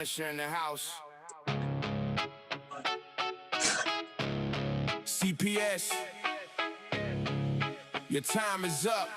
Punisher in the house. CPS, your time is up.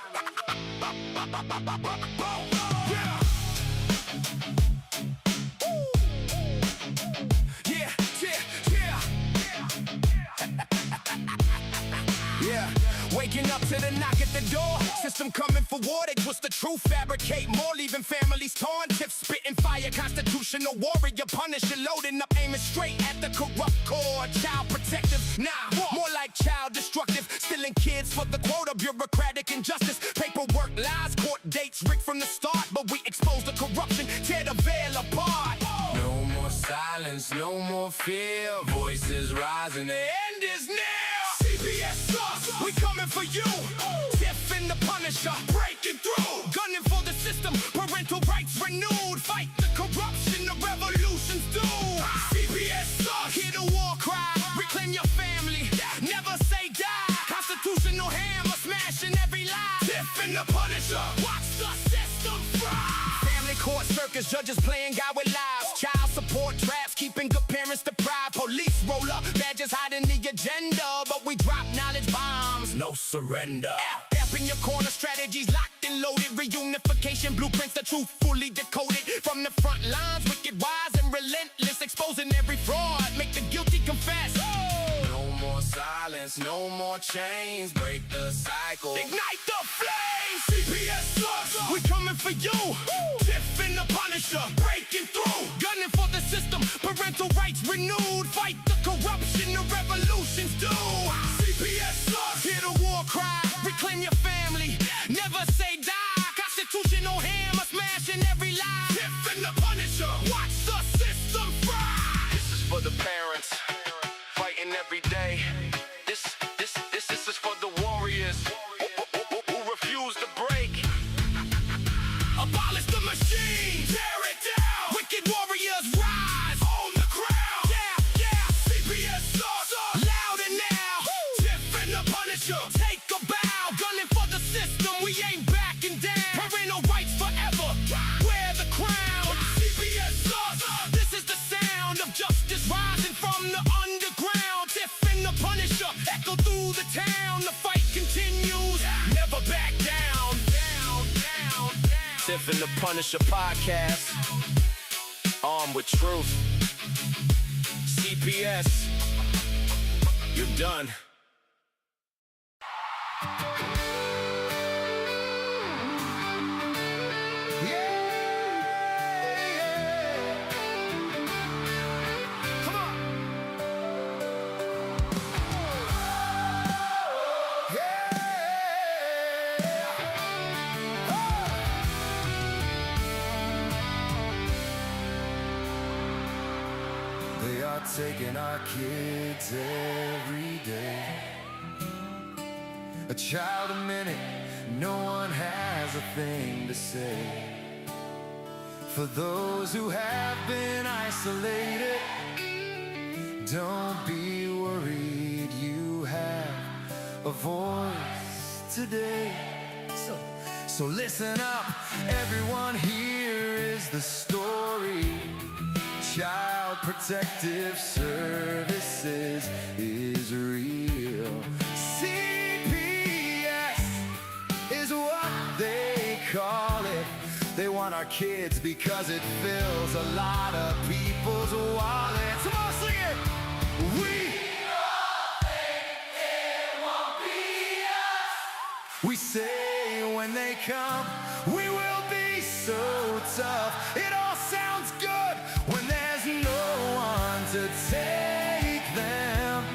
Yeah, waking up to the knock at the door. System coming for war, they twist the truth, fabricate more, leaving families torn. Tiff spitting fire, constitutional warrior, Punisher, loading up, aiming straight at the corrupt core. Child protective, nah, more like child destructive. Stealing kids for the quota, bureaucratic injustice. Paperwork, lies, court dates, rigged from the start. But we expose the corruption, tear the veil apart. No more silence, no more fear. Voices rising, the end is near. CPS sauce, we coming for you. Tiff and The Punisher, breaking through. Gunning for the system, parental rights renewed. Fight the corruption, the revolution's due. CPS sauce, hear the war cry. Reclaim your family, never say die. Constitutional hammer, smashing every lie. Tiff and The Punisher, watch the system fry. Family court circus, judges playing God with lives. Child support traps, keeping good parents deprived. Police roll up, badges hiding the agenda. But we drop knowledge bombs, no surrender. F in your corner, strategies locked and loaded. Reunification blueprints, the truth fully decoded. From the front lines, wicked, wise, and relentless. Exposing every fraud, make the guilty confess. No more silence, no more chains. Break the cycle, ignite the flames. CPS slugs, we coming for you. Tiff and The Punisher, breaking through. Gunning for the system, parental rights renewed. Fight the corruption, the revolution's due. CPS slugs, hear the war cry. Reclaim your family, never say die. Constitutional hammer, smashing every lie. Tiff and The Punisher, watch the system fry. This is for the parents, fighting every day. This is for the warriors who refuse to break. Abolish the machine, tear it down. Wicked warriors rise, own the crown. Yeah, CPS sauce, louder now. Tiff and The Punisher, take a bow. Gunning for the system, we ain't backing down. Parental rights forever, wear the crown. CPS sauce, this is the sound of justice rising from the underground. Tiff and The Punisher, echo through the town. The fight continues, never back down. Tiff and The Punisher podcast, armed with truth. CPS, you're done. They are taking our kids every day. A child a minute, no one has a thing to say. For those who have been isolated, don't be worried, you have a voice today. So listen up, everyone, here is the story. Child Protective Services is real. CPS is what they call it. They want our kids because it fills a lot of people's wallets. Come on, sing it! We all think it won't be us. We say when they come, we will be so tough. It all sounds good when there's no one to take them.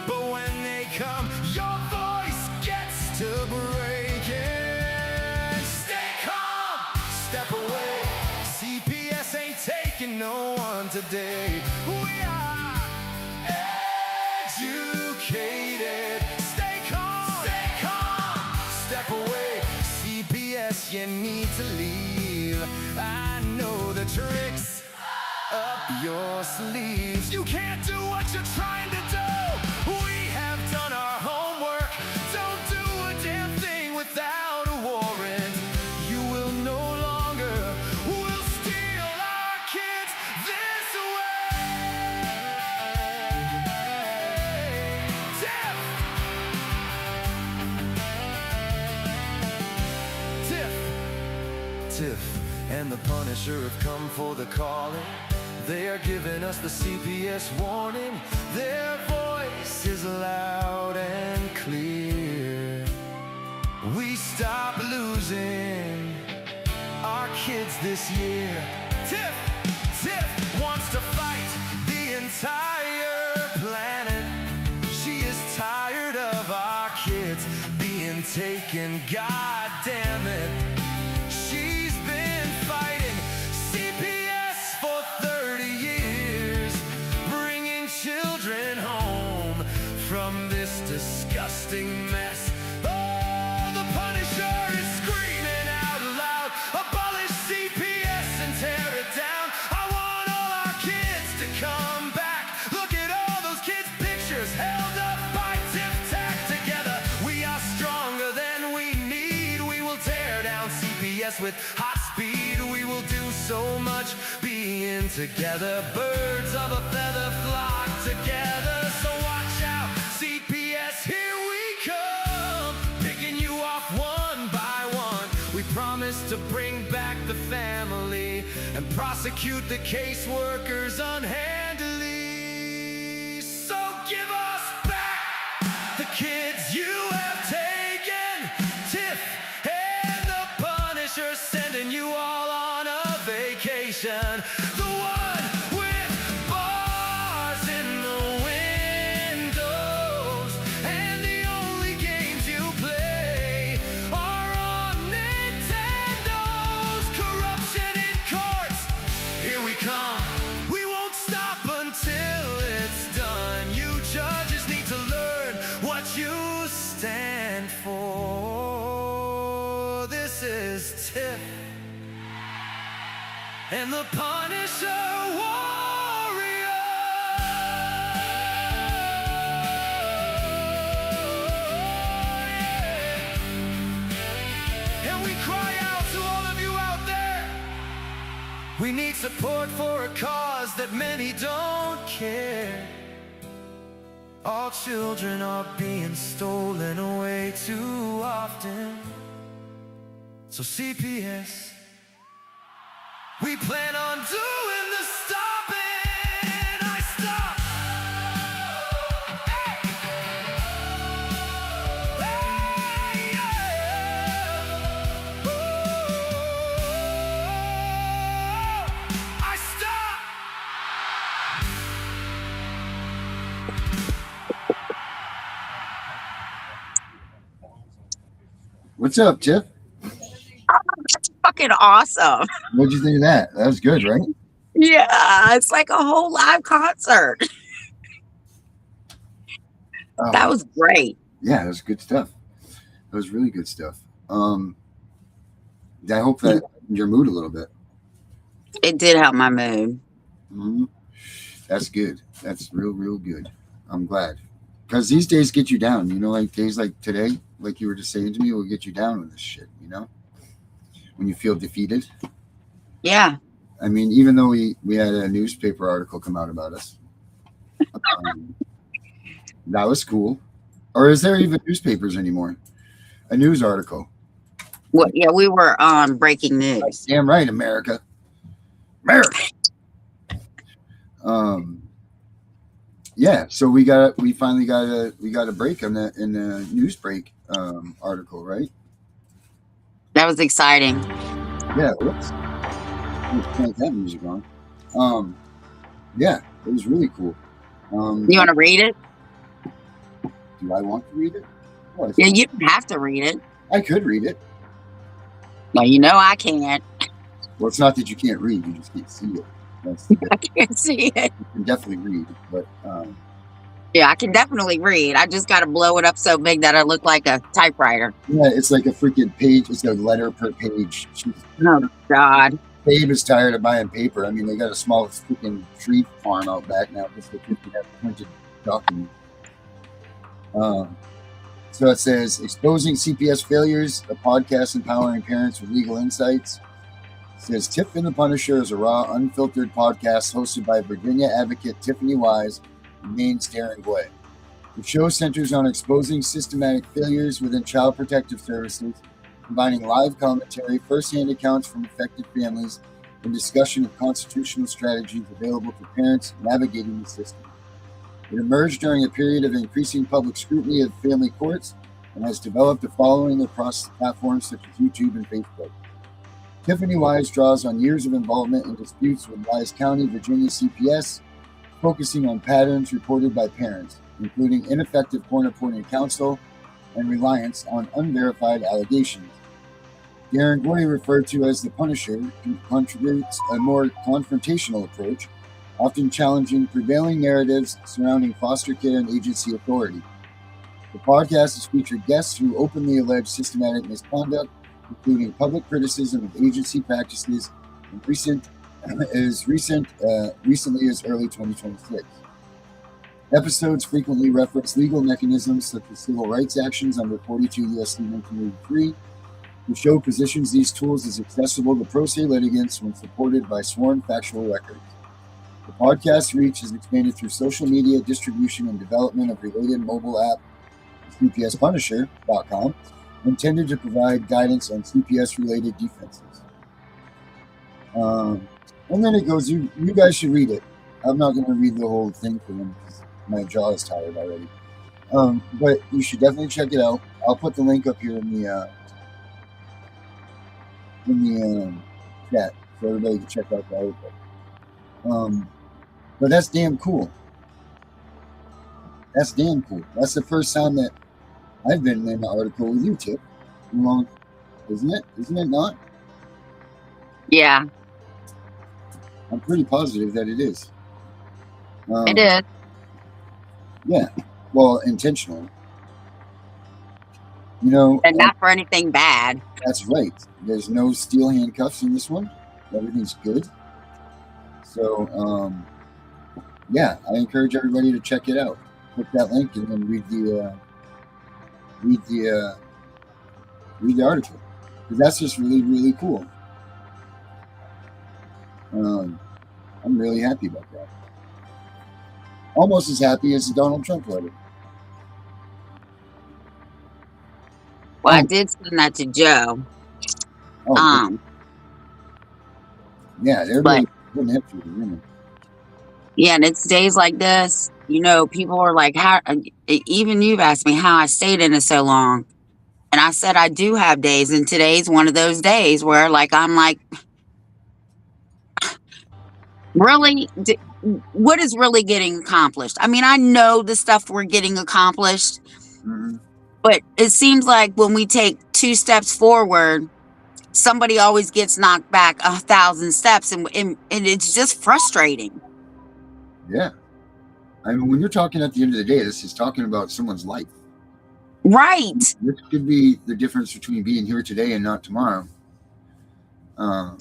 But when they come, your voice gets to breaking. Stay calm, step away. CPS ain't taking no one today. We are educated. Stay calm, step away. CPS, you need to leave. I know the tricks up your sleeves. You can't do what you're trying to do. We have done our homework. Don't do a damn thing without a warrant. You will no longer steal our kids. and the Punisher have come for the calling. They are giving us the CPS warning. Their voice is loud and clear. We stop losing our kids this year. Tiff wants to fight the entire planet. She is tired of our kids being taken. God damn it. She's been fighting CPS for 30 years, bringing children home from this disgusting mess. Oh, the Punisher is screaming out loud, abolish CPS and tear it down. I want all our kids to come back. Look at all those kids' pictures held up by Tic-Tac together. We are stronger than we need. We will tear down CPS with hot speed. We will do so much being together. Birds of a feather flock together. So watch out, CPS, here we come, picking you off one by one. We promise to bring back the family and prosecute the caseworkers unhandily. So give us back the kids you have taken. Tiff and the Punisher sending you all on a vacation. The one with bars in the windows, and the only games you play are on Nintendos. Corruption in courts, here we come. We won't stop until it's done. You judges need to learn what you stand for. This is Tiff and the Punisher warrior. And we cry out to all of you out there. We need support for a cause that many don't care. All children are being stolen away too often. So CPS, we plan on doing the stopping. I stop. Hey, yeah. I stop. What's up, Tiff? Fucking awesome. What'd you think of that? That was good, right? Yeah, it's like a whole live concert. That was great. Yeah, it was good stuff. It was really good stuff. I hope that your mood a little bit. It did help my mood. Mm-hmm. That's good. That's real good. I'm glad. Because these days get you down. You know, like days like today, like you were just saying to me, will get you down with this shit, you know? When you feel defeated. Yeah. I mean, even though we had a newspaper article come out about us. That was cool. Or is there even newspapers anymore? A news article. Well, yeah, we were on breaking news. Damn right, America. Yeah, so we finally got a break on that in the news break article, right? That was exciting. Yeah, whoops. Plant that music on. Yeah, it was really cool. You want to read it? Do I want to read it? Oh, Yeah, you don't have to read it. I could read it. No, you know I can't. Well, it's not that you can't read; you just can't see it. I can't see it. You can definitely read, but yeah, I can definitely read. I just got to blow it up so big that I look like a typewriter. yeah, it's like a freaking page. It's a letter per page. Oh God. Babe is tired of buying paper. I mean, they got a small freaking tree farm out back now just to have printed documents. So it says, exposing CPS failures, a podcast empowering parents with legal insights. It says, Tiff and the Punisher is a raw, unfiltered podcast hosted by Virginia advocate Tiffany Wise and Maine Darren Boy. The show centers on exposing systematic failures within child protective services combining live commentary, first-hand accounts from affected families, and discussion of constitutional strategies available to parents navigating the system. It emerged during a period of increasing public scrutiny of family courts and has developed a following across platforms such as YouTube and Facebook. Tiffany Wise draws on years of involvement in disputes with Wise County, Virginia CPS, focusing on patterns reported by parents, including ineffective court-appointed counsel and reliance on unverified allegations. Darren Gordy, referred to as the Punisher, contributes a more confrontational approach, often challenging prevailing narratives surrounding foster care and agency authority. The podcast has featured guests who openly allege systematic misconduct, including public criticism of agency practices in recently as early 2026. Episodes frequently reference legal mechanisms such as civil rights actions under 42 U.S.C. 1983, the show positions these tools as accessible to pro se litigants when supported by sworn factual records. The podcast reach is expanded through social media distribution and development of related mobile app, CPSPunisher.com, intended to provide guidance on CPS-related defenses. And then it goes, you guys should read it. I'm not going to read the whole thing for them because my jaw is tired already. But you should definitely check it out. I'll put the link up here in the chat so everybody can check out the article. But that's damn cool. That's damn cool. That's the first time that I've been in the article with you, Tiff. Isn't it? Isn't it not? Yeah. I'm pretty positive that it is. It is. Yeah. Well, intentionally. You know. And not for anything bad. That's right. There's no steel handcuffs in this one. Everything's good. So, yeah, I encourage everybody to check it out. Click that link and then read the article, because that's just really, really cool. I'm really happy about that. Almost as happy as the Donald Trump letter. Well, I did send that to Joe. Yeah, everybody wouldn't have to remember. Yeah, and it's days like this, you know, people are like, how, even you've asked me how I stayed in it so long. And I said, I do have days. And today's one of those days where like, I'm like, really, what is really getting accomplished? I mean, I know the stuff we're getting accomplished, but it seems like when we take 2 steps forward, somebody always gets knocked back 1,000 steps. And it's just frustrating. Yeah. I mean, when you're talking at the end of the day, this is talking about someone's life. Right. This could be the difference between being here today and not tomorrow.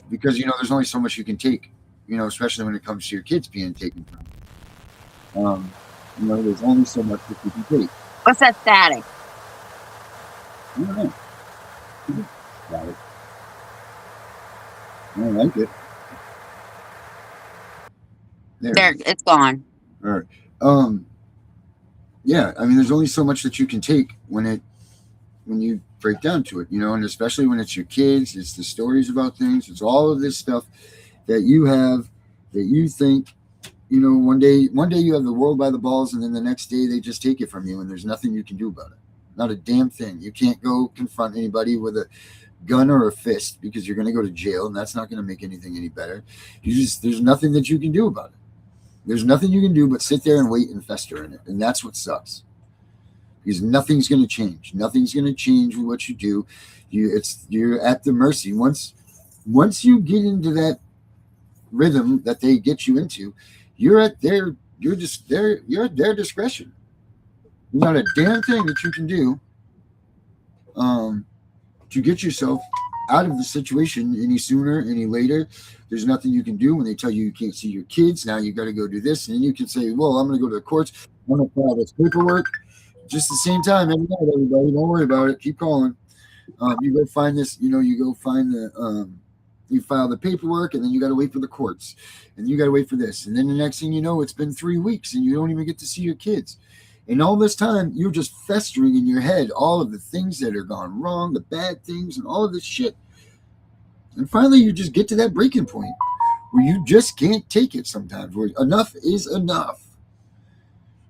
Because, you know, there's only so much you can take, you know, especially when it comes to your kids being taken from. You know, there's only so much that you can take. What's that static? I don't know. Static. I don't like it. There, it's gone. All right. Yeah, I mean, there's only so much that you can take when you break down to it, you know, and especially when it's your kids, it's the stories about things, it's all of this stuff that you have, that you think, you know, one day you have the world by the balls, and then the next day they just take it from you, and there's nothing you can do about it. Not a damn thing. You can't go confront anybody with a gun or a fist, because you're going to go to jail, and that's not going to make anything any better. There's nothing that you can do about it. There's nothing you can do but sit there and wait and fester in it. And that's what sucks. Because nothing's going to change. Nothing's going to change with what you do. You're at the mercy. Once you get into that rhythm that they get you into, you're at their discretion. There's not a damn thing that you can do to get yourself out of the situation any sooner, any later. There's nothing you can do when they tell you can't see your kids. Now you got to go do this. And then you can say, well, I'm going to go to the courts. I'm going to file this paperwork. Just the same time every night, everybody. Don't worry about it. Keep calling. You go find this, you know, you go find you file the paperwork, and then you got to wait for the courts, and you got to wait for this. And then the next thing you know, it's been 3 weeks and you don't even get to see your kids. And all this time, you're just festering in your head all of the things that are gone wrong, the bad things, and all of this shit. And finally, you just get to that breaking point where you just can't take it sometimes, where enough is enough,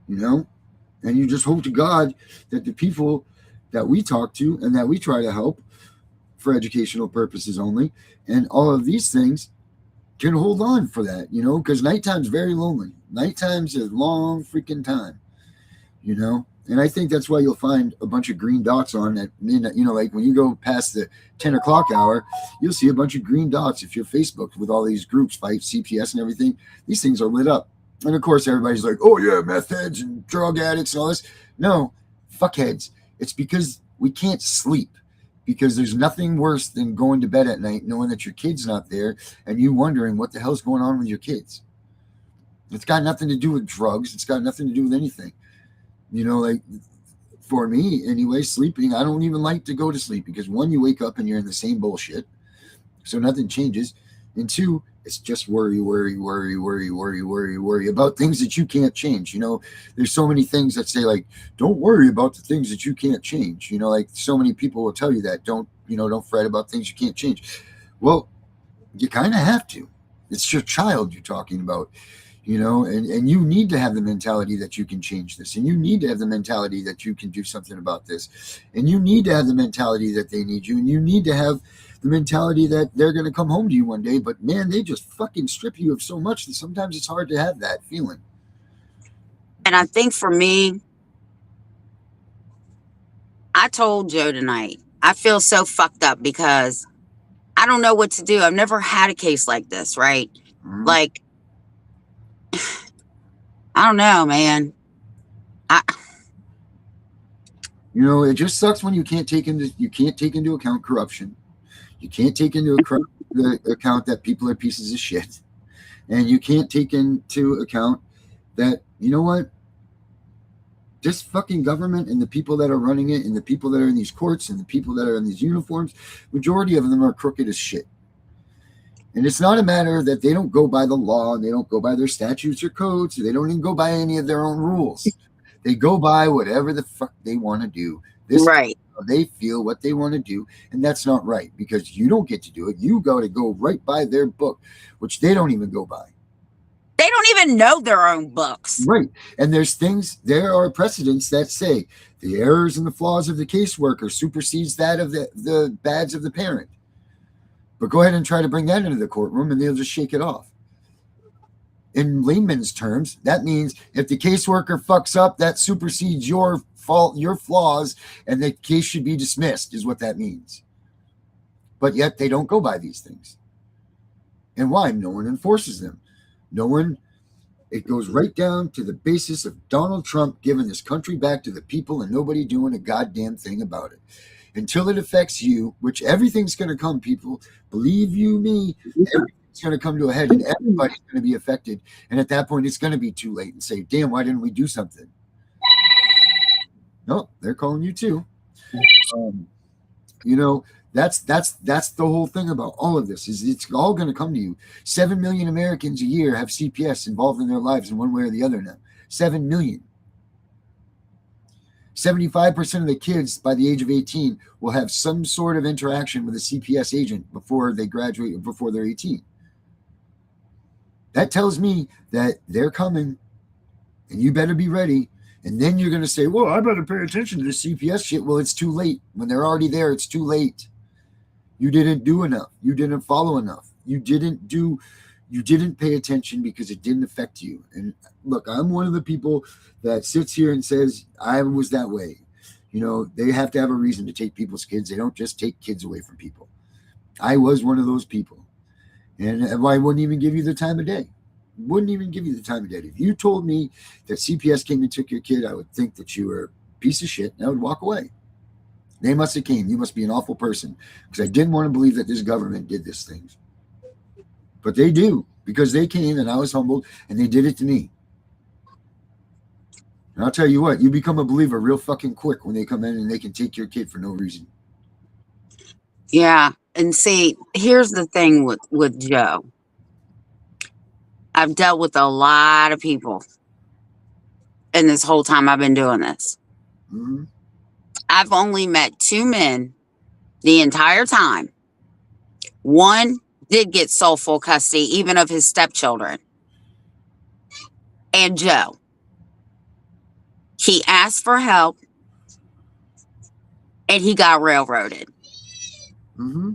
you know? And you just hope to God that the people that we talk to and that we try to help for educational purposes only, and all of these things can hold on for that, you know, because nighttime's very lonely. Nighttime's a long freaking time, you know? And I think that's why you'll find a bunch of green dots on at midnight. You know, like when you go past the 10 o'clock hour, you'll see a bunch of green dots if you're Facebook with all these groups, fight CPS and everything. These things are lit up. And of course, everybody's like, oh yeah, meth heads and drug addicts and all this. No, fuckheads. It's because we can't sleep. Because there's nothing worse than going to bed at night knowing that your kid's not there and you wondering what the hell's going on with your kids. It's got nothing to do with drugs. It's got nothing to do with anything. You know, like for me anyway, sleeping, I don't even like to go to sleep because one, you wake up and you're in the same bullshit. So nothing changes. And two, it's just worry about things that you can't change. You know, there's so many things that say like, don't worry about the things that you can't change. You know, like so many people will tell you that don't fret about things you can't change. Well, you kind of have to. It's your child you're talking about. You know, and you need to have the mentality that you can change this. And you need to have the mentality that you can do something about this. And you need to have the mentality that they need you. And you need to have the mentality that they're going to come home to you one day. But man, they just fucking strip you of so much that sometimes it's hard to have that feeling. And I think for me, I told Joe tonight, I feel so fucked up because I don't know what to do. I've never had a case like this, right? Mm-hmm. Like, I don't know, man. You know, it just sucks when you can't take into account corruption. You can't take into account that people are pieces of shit. And you can't take into account that, you know what? This fucking government and the people that are running it and the people that are in these courts and the people that are in these uniforms, majority of them are crooked as shit. And it's not a matter that they don't go by the law and they don't go by their statutes or codes. They don't even go by any of their own rules. They go by whatever the fuck they want to do. Right. They feel what they want to do. And that's not right because you don't get to do it. You got to go right by their book, which they don't even go by. They don't even know their own books. Right. And there are precedents that say the errors and the flaws of the caseworker supersedes that of the bads of the parent. But go ahead and try to bring that into the courtroom and they'll just shake it off. In layman's terms, that means if the caseworker fucks up, that supersedes your fault, your flaws, and the case should be dismissed, is what that means. But yet they don't go by these things. And why? No one enforces them. It goes right down to the basis of Donald Trump giving this country back to the people and nobody doing a goddamn thing about it. Until it affects you, which everything's going to come, people. Believe you me, everything's going to come to a head and everybody's going to be affected. And at that point, it's going to be too late and say, damn, why didn't we do something? No, they're calling you too. You know, that's the whole thing about all of this is it's all going to come to you. 7 million Americans a year have CPS involved in their lives in one way or the other now. 7 million. 75% of the kids by the age of 18 will have some sort of interaction with a CPS agent before they graduate or before they're 18. That tells me that they're coming and you better be ready. And then you're going to say, well, I better pay attention to the CPS shit. Well, it's too late. When they're already there, it's too late. You didn't do enough. You didn't follow enough. You didn't pay attention because it didn't affect you. And look, I'm one of the people that sits here and says, I was that way. You know, they have to have a reason to take people's kids. They don't just take kids away from people. I was one of those people. And I wouldn't even give you the time of day. Wouldn't even give you the time of day. If you told me that CPS came and took your kid, I would think that you were a piece of shit and I would walk away. They must have came. You must be an awful person because I didn't want to believe that this government did these things. But they do because they came and I was humbled and they did it to me. And I'll tell you what, you become a believer real fucking quick when they come in and they can take your kid for no reason. Yeah. And see, here's the thing with Joe. I've dealt with a lot of people. in this whole time I've been doing this. Mm-hmm. I've only met 2 men the entire time. One did get sole full custody, even of his stepchildren. And Joe. He asked for help and he got railroaded. Mm-hmm.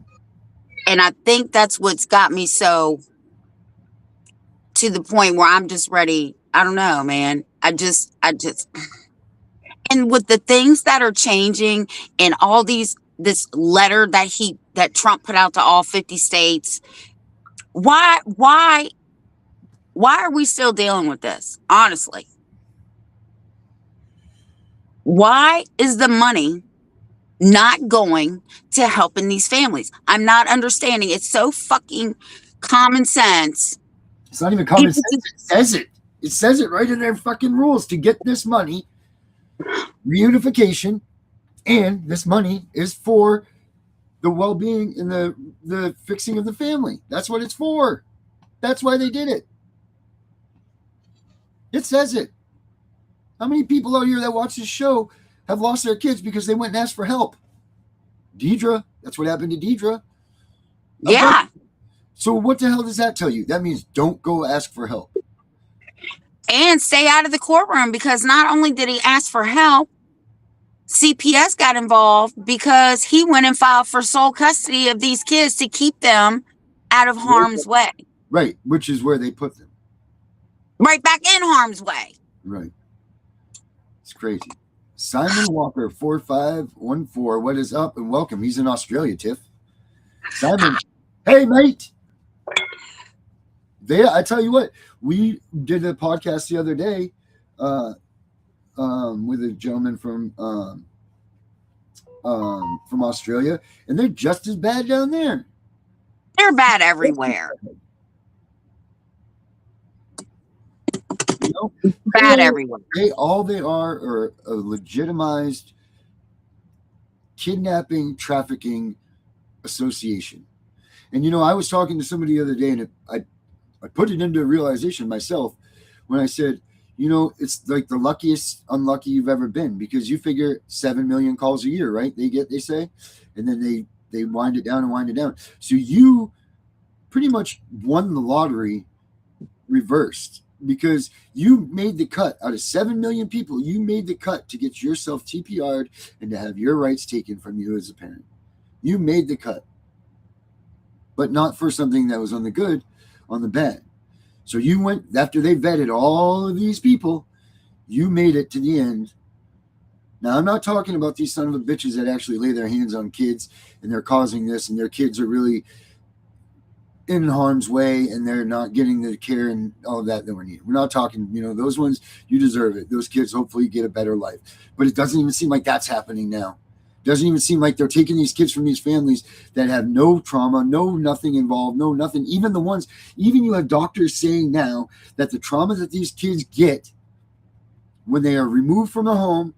And I think that's what's got me so to the point where I'm just ready. I don't know, man. I just, and with the things that are changing and all this letter that Trump put out to all 50 states, why are we still dealing with this? Honestly, why is the money not going to helping these families? I'm not understanding. It's so fucking common sense. It's not even common sense. It says it. It says it right in their fucking rules to get this money, reunification, and this money is for the well-being and the fixing of the family. That's what it's for. That's why they did it. It says it. How many people out here that watch this show have lost their kids because they went and asked for help? Deidre. That's what happened to Deidre. Yeah. So what the hell does that tell you? That means don't go ask for help. And stay out of the courtroom, because not only did he ask for help, CPS got involved because he went and filed for sole custody of these kids to keep them out of harm's way. Right, which is where they put them. Right back in harm's way. Right. It's crazy. Simon Walker, 4514. What is up? And welcome. He's in Australia, Tiff. Simon, hey, mate. I tell you what, we did a podcast the other day with a gentleman from Australia, and they're just as bad down there. They're bad everywhere. You know, bad everywhere. All they are a legitimized kidnapping, trafficking association. And, you know, I was talking to somebody the other day, and I put it into realization myself when I said, you know, it's like the luckiest unlucky you've ever been, because you figure 7 million calls a year, right? They say, and then they wind it down and wind it down. So you pretty much won the lottery reversed, because you made the cut out of 7 million people. You made the cut to get yourself TPR'd and to have your rights taken from you as a parent. You made the cut, but not for something that was on the good, on the bad. So you went, after they vetted all of these people, you made it to the end. Now, I'm not talking about these son of a bitches that actually lay their hands on kids and they're causing this, and their kids are really in harm's way and they're not getting the care and all of that we need. We're not talking, you know, those ones, you deserve it. Those kids hopefully get a better life. But it doesn't even seem like that's happening now. Doesn't even seem like they're taking these kids from these families that have no trauma, no nothing involved, no nothing. Even you have doctors saying now that the trauma that these kids get when they are removed from a home,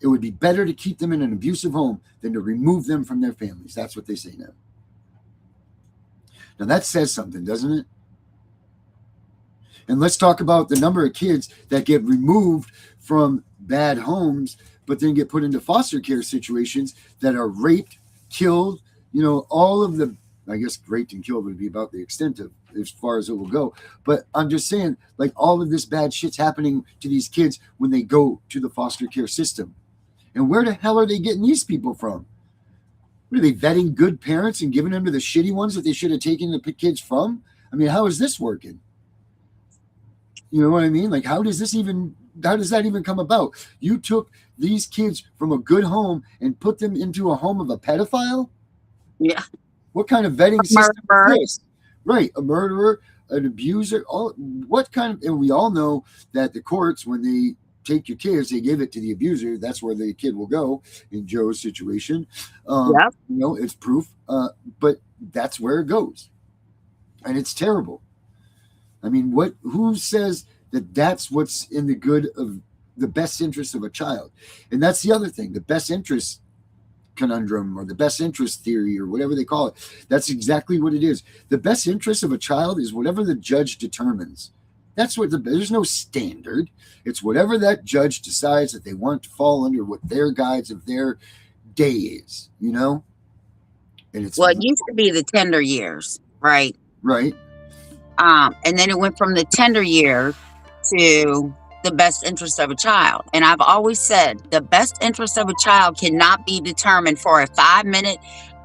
it would be better to keep them in an abusive home than to remove them from their families. That's what they say now. Now that says something, doesn't it? And let's talk about the number of kids that get removed from bad homes but then get put into foster care situations that are raped, killed, you know, all of the, I guess raped and killed would be about the extent of as far as it will go. But I'm just saying, like, all of this bad shit's happening to these kids when they go to the foster care system. And where the hell are they getting these people from? What, are they vetting good parents and giving them to the shitty ones that they should have taken the kids from? I mean, how is this working? You know what I mean? Like, how does that even come about? You took these kids from a good home and put them into a home of a pedophile? Yeah. What kind of vetting system is this? Right. A murderer, an abuser. What kind of, and we all know that the courts, when they take your kids, they give it to the abuser. That's where the kid will go in Joe's situation. Yeah. You know, it's proof. But that's where it goes. And it's terrible. I mean, who says that that's what's in the good of the best interest of a child? And that's the other thing, the best interest conundrum or the best interest theory or whatever they call it. That's exactly what it is. The best interest of a child is whatever the judge determines. That's what there's no standard. It's whatever that judge decides that they want to fall under, what their guides of their day is, you know? And it's Well, it used to be the tender years, right? right. And then it went from the tender years to the best interest of a child. And I've always said the best interest of a child cannot be determined for a 5-minute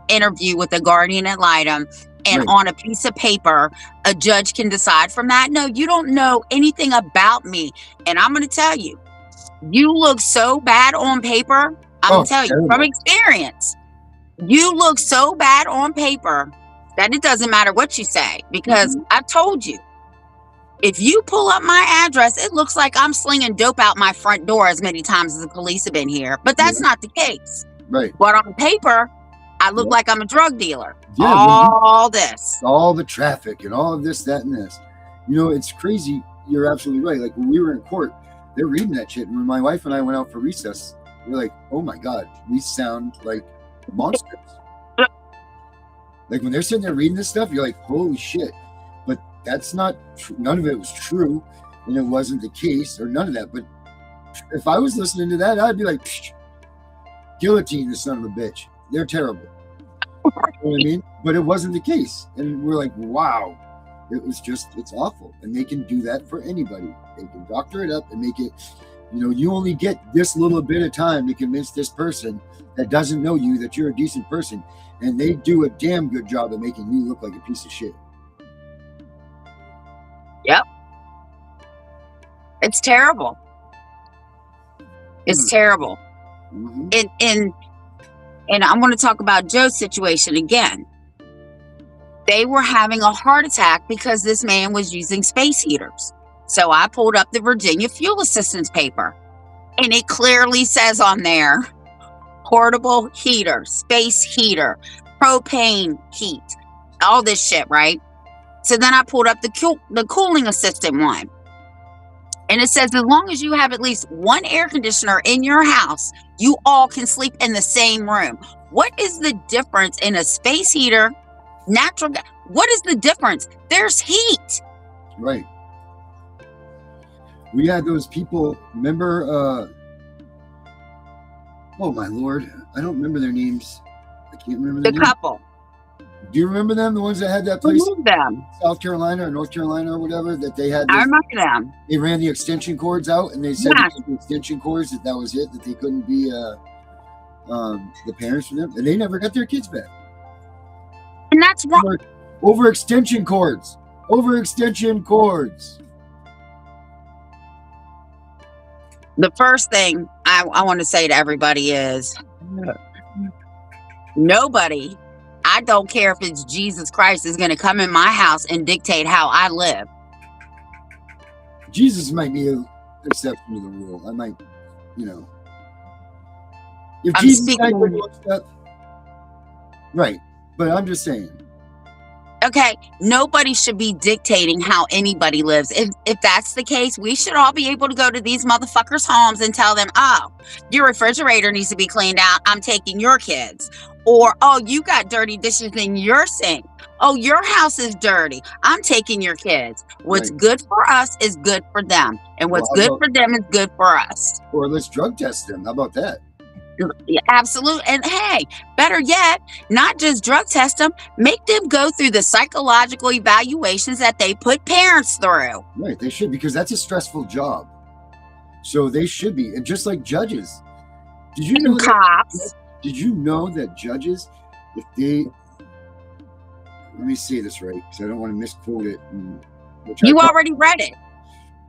interview with a guardian ad litem and Right. on a piece of paper. A judge can decide from that. No, you don't know anything about me. And I'm going to tell you, you look so bad on paper. I'm going to tell you from experience, you look so bad on paper that it doesn't matter what you say, because I've told you, if you pull up my address, it looks like I'm slinging dope out my front door as many times as the police have been here. But that's not the case. Right. But on paper, I look like I'm a drug dealer. Yeah, all this. All the traffic and all of this, that, and this. You know, it's crazy. You're absolutely right. Like when we were in court, they're reading that shit. And when my wife and I went out for recess, we're like, oh my God, we sound like monsters. Like when they're sitting there reading this stuff, you're like, holy shit. But that's not none of it was true, and it wasn't the case, or none of that. But if I was listening to that, I'd be like, guillotine the son of a bitch. They're terrible. You know what I mean? But it wasn't the case. And we're like, wow. It's awful. And they can do that for anybody. They can doctor it up and make it, you only get this little bit of time to convince this person that doesn't know you that you're a decent person. And they do a damn good job of making you look like a piece of shit. Yep. It's terrible. It's terrible. Mm-hmm. And I want to talk about Joe's situation again. They were having a heart attack because this man was using space heaters. So I pulled up the Virginia fuel assistance paper, and it clearly says on there, portable heater, space heater, propane heat, all this shit, right? So then I pulled up the cooling assistant one. And it says, as long as you have at least one air conditioner in your house, you all can sleep in the same room. What is the difference in a space heater, natural gas? What is the difference? There's heat. Right. We had those people, remember, oh my Lord, I don't remember their names. I can't remember their The names. couple. Do you remember them? The ones that had that Who place moved them? South Carolina or North Carolina or whatever, that they had. I remember them. They ran the extension cords out, and they said Yes. the extension cords that was it, that they couldn't be the parents for them, and they never got their kids back. And that's wrong. Over extension cords. Over extension cords. The first thing I want to say to everybody is nobody, I don't care if it's Jesus Christ, is going to come in my house and dictate how I live. Jesus might be an exception to the rule. I might, if I'm Jesus speaking- died, right, but I'm just saying. Okay, nobody should be dictating how anybody lives. If that's the case, we should all be able to go to these motherfuckers' homes and tell them, oh, your refrigerator needs to be cleaned out. I'm taking your kids. Or, oh, you got dirty dishes in your sink. Oh, your house is dirty. I'm taking your kids. What's Right. good for us is good for them. And what's Well, good for them is good for us. Or let's drug test them. How about that? Yeah, absolutely. And hey, better yet, not just drug test them, make them go through the psychological evaluations that they put parents through. Right, they should, because that's a stressful job. So they should be. And just like judges. Did you know And that? cops. Did you know that judges, if they, let me say this right, because I don't want to misquote it. You already read it.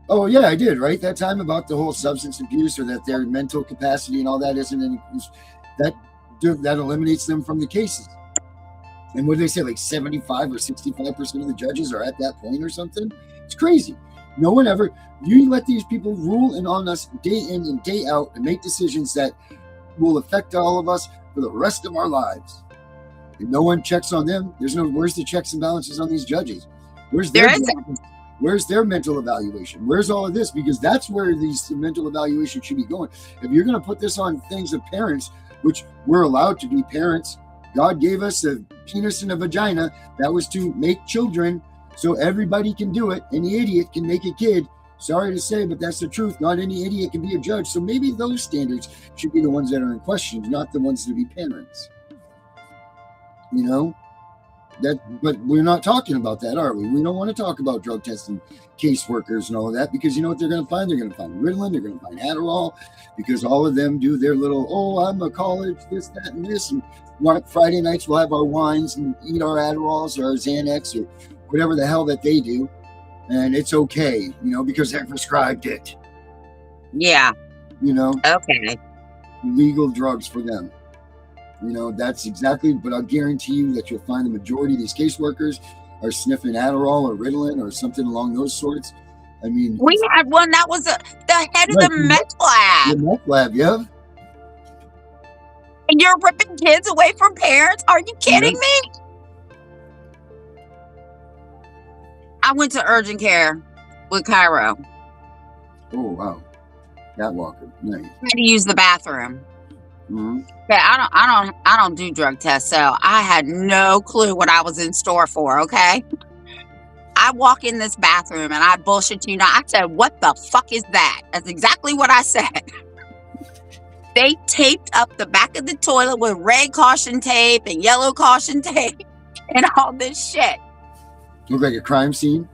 Oh yeah, I did, right? That time about the whole substance abuse, or that their mental capacity and all that isn't any, that eliminates them from the cases. And what did they say, like 75 or 65% of the judges are at that point or something? It's crazy. No one ever, you let these people rule in on us day in and day out and make decisions that will affect all of us for the rest of our lives. And no one checks on them. Where's the checks and balances on these judges? Where's their mental evaluation? Where's all of this? Because that's where these mental evaluations should be going. If you're going to put this on things of parents, which we're allowed to be parents, God gave us a penis and a vagina. That was to make children. So everybody can do it. Any idiot can make a kid. Sorry to say, but that's the truth. Not any idiot can be a judge. So maybe those standards should be the ones that are in question, not the ones to be parents. You know? But we're not talking about that, are we? We don't want to talk about drug testing caseworkers and all of that, because you know what they're going to find? They're going to find Ritalin, they're going to find Adderall, because all of them do their little, oh, I'm a college, this, that, and this. And Friday nights we'll have our wines and eat our Adderalls or our Xanax or whatever the hell that they do. And it's okay, you know, because they're prescribed it. Yeah. You know? Okay. Legal drugs for them. You know, that's exactly, but I'll guarantee you that you'll find the majority of these caseworkers are sniffing Adderall or Ritalin or something along those sorts. I mean, we had one that was the head of the meth lab. The meth lab, yeah. And you're ripping kids away from parents? Are you kidding me? I went to urgent care with Cairo. Oh, wow. Catwalker, nice. I had to use the bathroom. Mm-hmm. Yeah, I don't do drug tests, so I had no clue what I was in store for. Okay, I walk in this bathroom and I bullshit you not. I said, "What the fuck is that?" That's exactly what I said. They taped up the back of the toilet with red caution tape and yellow caution tape and all this shit. Look like a crime scene.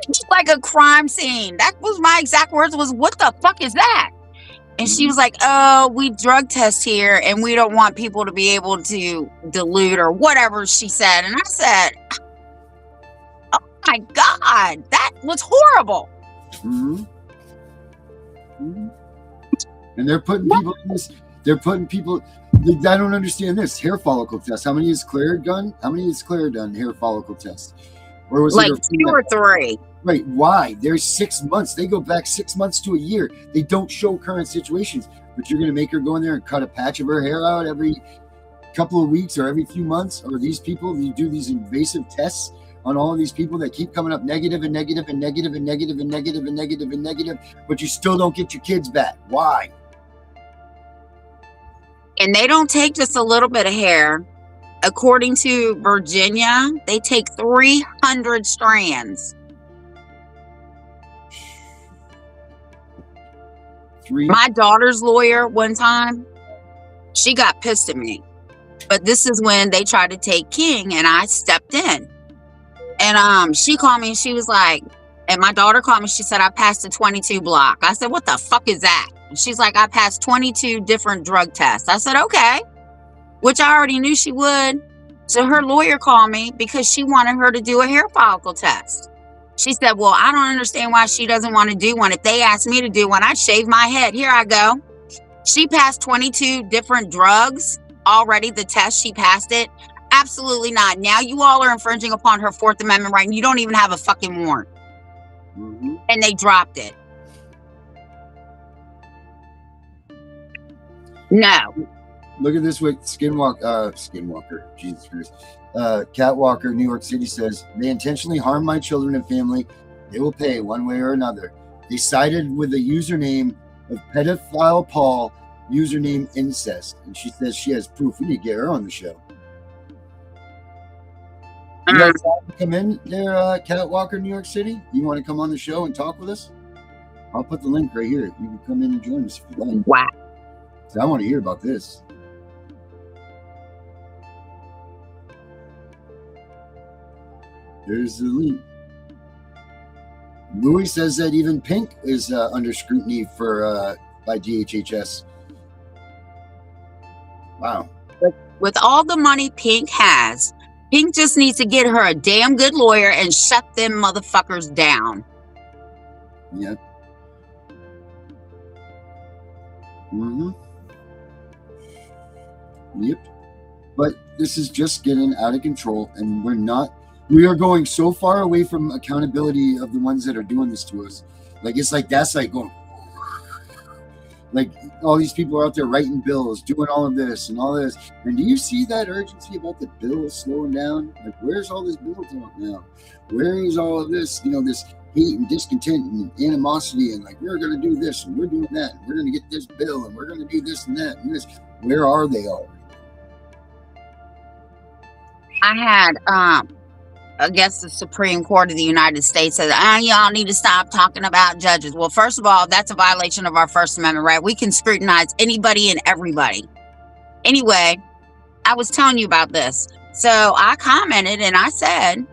Just like a crime scene. That was my exact words. Was what the fuck is that? And she was like, oh, we drug test here and we don't want people to be able to dilute or whatever she said. And I said, oh my God, that was horrible. Mm-hmm. Mm-hmm. And they're putting people in this. They're putting people. I don't understand this. Hair follicle test. How many is Claire done? How many is Claire done hair follicle test? Or was like it 2 or 3? Right. Why? There's 6 months. They go back 6 months to a year. They don't show current situations. But you're going to make her go in there and cut a patch of her hair out every couple of weeks or every few months? Or these people, you do these invasive tests on all of these people that keep coming up negative and negative and negative and negative and negative and negative and negative, but you still don't get your kids back. Why? And they don't take just a little bit of hair. According to Virginia, they take 300 strands. My daughter's lawyer one time, she got pissed at me. But this is when they tried to take King and I stepped in. And she called me and she was like, and my daughter called me, she said, I passed the 22 block. I said, what the fuck is that? And she's like, I passed 22 different drug tests. I said, okay, which I already knew she would. So her lawyer called me because she wanted her to do a hair follicle test. She said, well, I don't understand why she doesn't want to do one. If they asked me to do one, I'd shave my head. Here I go. She passed 22 different drugs already. The test, she passed it. Absolutely not. Now you all are infringing upon her 4th Amendment right, and you don't even have a fucking warrant. Mm-hmm. And they dropped it. No. Look at this with Skinwalker, Jesus Christ. Catwalker, New York City says, they intentionally harm my children and family. They will pay one way or another. They sided with the username of pedophile Paul, username incest. And she says she has proof. We need to get her on the show. You guys want to come in there, Catwalker, New York City? You want to come on the show and talk with us? I'll put the link right here. You can come in and join us if you like. Wow. So I want to hear about this. There's the link. Louis says that even Pink is under scrutiny for by DHHS. Wow. With all the money Pink has, Pink just needs to get her a damn good lawyer and shut them motherfuckers down. Yep. Mm-hmm. Yep. But this is just getting out of control, and we are going so far away from accountability of the ones that are doing this to us. Like, it's like that's like going, like all these people are out there writing bills, doing all of this and all this. And do you see that urgency about the bills slowing down? Like, where's all this bill talk now? Where is all of this, this hate and discontent and animosity and like, we're going to do this and we're doing that. And we're going to get this bill and we're going to do this and that and this. Where are they all? I had I guess the Supreme Court of the United States says, y'all need to stop talking about judges. Well, first of all, that's a violation of our First Amendment right. We can scrutinize anybody and everybody. Anyway, I was telling you about this. So I commented and I said,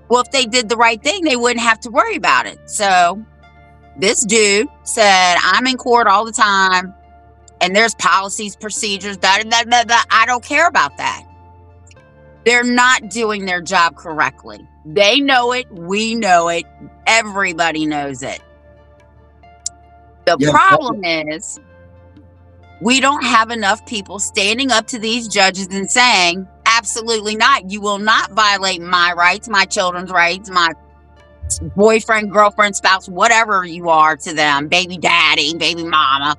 well, if they did the right thing, they wouldn't have to worry about it. So this dude said, I'm in court all the time and there's policies, procedures, I don't care about that. They're not doing their job correctly. They know it. We know it. Everybody knows it. The problem is we don't have enough people standing up to these judges and saying, absolutely not. You will not violate my rights, my children's rights, my boyfriend, girlfriend, spouse, whatever you are to them, baby daddy, baby mama.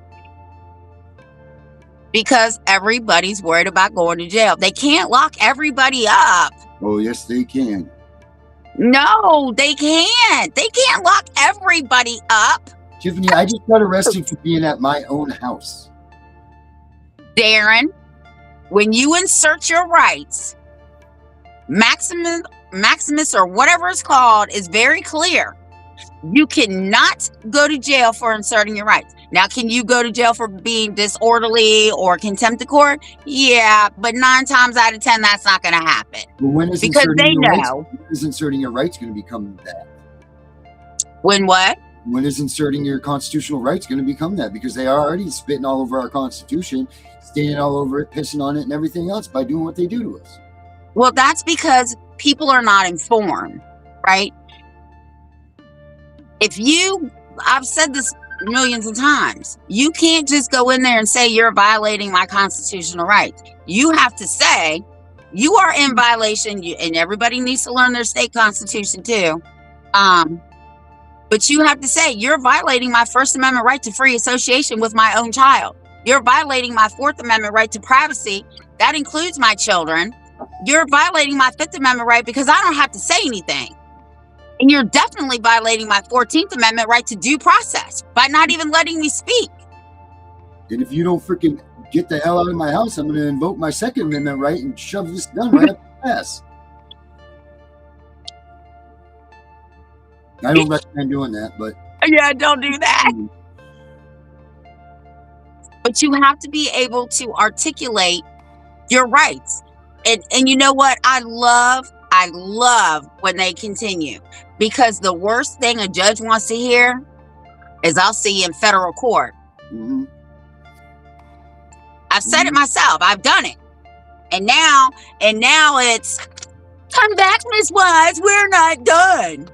Because everybody's worried about going to jail. They can't lock everybody up. Oh, yes, they can. No, they can't. They can't lock everybody up. Tiffany, I just got arrested for being at my own house. Darren, when you insert your rights, Maximus or whatever it's called is very clear. You cannot go to jail for inserting your rights. Now, can you go to jail for being disorderly or contempt of court? Yeah, but 9 times out of 10, that's not going to happen. Well, when is because they know. When is inserting your rights going to become that? When what? When is inserting your constitutional rights going to become that? Because they are already spitting all over our Constitution, standing all over it, pissing on it, and everything else by doing what they do to us. Well, that's because people are not informed, right? I've said this millions of times, you can't just go in there and say you're violating my constitutional rights. You have to say you are in violation, and everybody needs to learn their state constitution too. But you have to say you're violating my First Amendment right to free association with my own child. You're violating my Fourth Amendment right to privacy. That includes my children. You're violating my Fifth Amendment right because I don't have to say anything. And you're definitely violating my 14th Amendment right to due process by not even letting me speak. And if you don't freaking get the hell out of my house, I'm going to invoke my Second Amendment right and shove this gun right up your ass. I don't recommend doing that, but... Yeah, don't do that. But you have to be able to articulate your rights. And you know what? I love when they continue, because the worst thing a judge wants to hear is I'll see you in federal court. Mm-hmm. I've said it myself. I've done it. And now it's come back, Miss Wise. We're not done.